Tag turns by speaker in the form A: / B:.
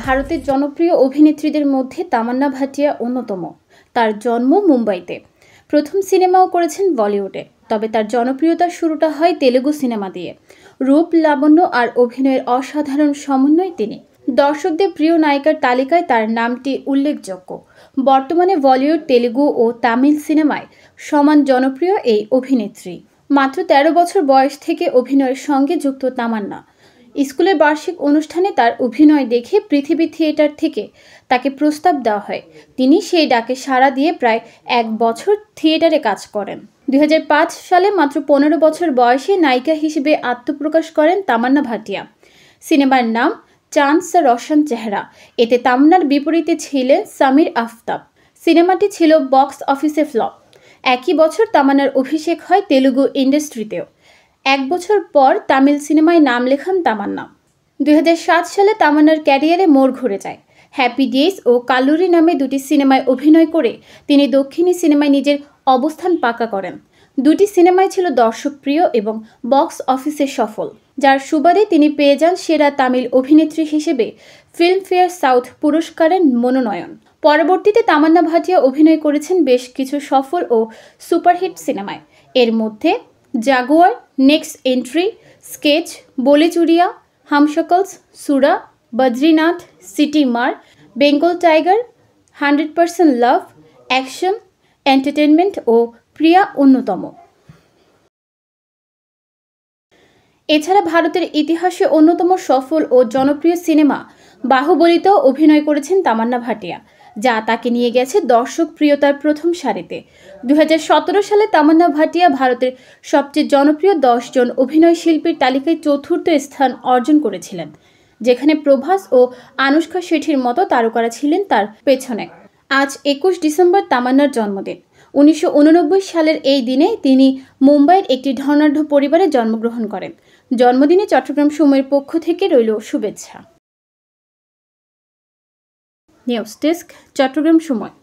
A: ভারতের জনপ্রিয় অভিনেত্রীদের মধ্যে তামান্না ভাটিয়া অন্যতম। তার জন্ম মুম্বাইতে। প্রথম সিনেমাও করেছেন বলিউডে। তবে তার জনপ্রিয়তার শুরুটা হয় তেলুগু সিনেমা দিয়ে। রূপ, লাবণ্য আর অভিনয়ের অসাধারণ সমন্বয় তিনি। দর্শকদের প্রিয় নায়িকার তালিকায় তার নামটি উল্লেখযোগ্য। বর্তমানে বলিউড, তেলুগু ও তামিল সিনেমায় সমান জনপ্রিয় এই অভিনেত্রী। মাত্র ১৩ বছর বয়স থেকে অভিনয়ের সঙ্গে যুক্ত তামান্না। স্কুলের বার্ষিক অনুষ্ঠানে তার অভিনয় দেখে পৃথিবী থিয়েটার থেকে তাকে প্রস্তাব দেওয়া হয়। তিনি সেই ডাকে সাড়া দিয়ে প্রায় ১ বছর থিয়েটারে কাজ করেন। ২০০৫ সালে মাত্র ১৫ বছর বয়সে নায়িকা হিসেবে আত্মপ্রকাশ করেন তামান্না ভাটিয়া। সিনেমার নাম চাঁদ সা রোশন চেহারা। এতে তামান্নার বিপরীতে ছিলেন সামির আফতাব। সিনেমাটি ছিল বক্স অফিসে ফ্লপ। একই বছর তামান্নার অভিষেক হয় তেলুগু ইন্ডাস্ট্রিতেও। ১ বছর পর তামিল সিনেমায় নাম লেখান তামান্না। ২০০৭ সালে তামান্নার ক্যারিয়ারে মোড় ঘুরে যায়। হ্যাপি ডেজ ও কালুরি নামে দুটি সিনেমায় অভিনয় করে তিনি দক্ষিণী সিনেমায় নিজের অবস্থান পাকা করেন। দুটি সিনেমাই ছিল দর্শকপ্রিয় এবং বক্স অফিসে সফল, যার সুবাদে তিনি পেয়ে যান সেরা তামিল অভিনেত্রী হিসেবে ফিল্মফেয়ার সাউথ পুরস্কারের মনোনয়ন। পরবর্তীতে তামান্না ভাটিয়া অভিনয় করেছেন বেশ কিছু সফল ও সুপারহিট সিনেমায়। এর মধ্যে জাগুয়ার, নেক্সট এন্ট্রি, স্কেচ, বলে চুরিয়া, হামশকলস, সুরা, বদ্রীনাথ, সিটি মার, বেঙ্গল টাইগার, 100% লাভ, অ্যাকশন, এন্টারটেনমেন্ট ও প্রিয়া অন্যতম। এছাড়া ভারতের ইতিহাসে অন্যতম সফল ও জনপ্রিয় সিনেমা বাহুবলীতেও অভিনয় করেছেন তামান্না ভাটিয়া, যা তাকে নিয়ে গেছে দর্শকপ্রিয়তার প্রথম সারিতে। ২০১৭ সালে তামান্না ভাটিয়া ভারতের সবচেয়ে জনপ্রিয় ১০ জন অভিনয় শিল্পীর তালিকায় চতুর্থ স্থান অর্জন করেছিলেন, যেখানে প্রভাস ও আনুশকা শেঠির মতো তারকারা ছিলেন তার পেছনে। আজ ২১ ডিসেম্বর তামান্নার জন্মদিন। ১৯৮৯ সালের এই দিনে তিনি মুম্বাইয়ের একটি ধনাঢ্য পরিবারে জন্মগ্রহণ করেন। জন্মদিনে চট্টগ্রাম সময়ের পক্ষ থেকে রইল শুভেচ্ছা। নিউজ ডেস্ক, চট্টগ্রাম সময়।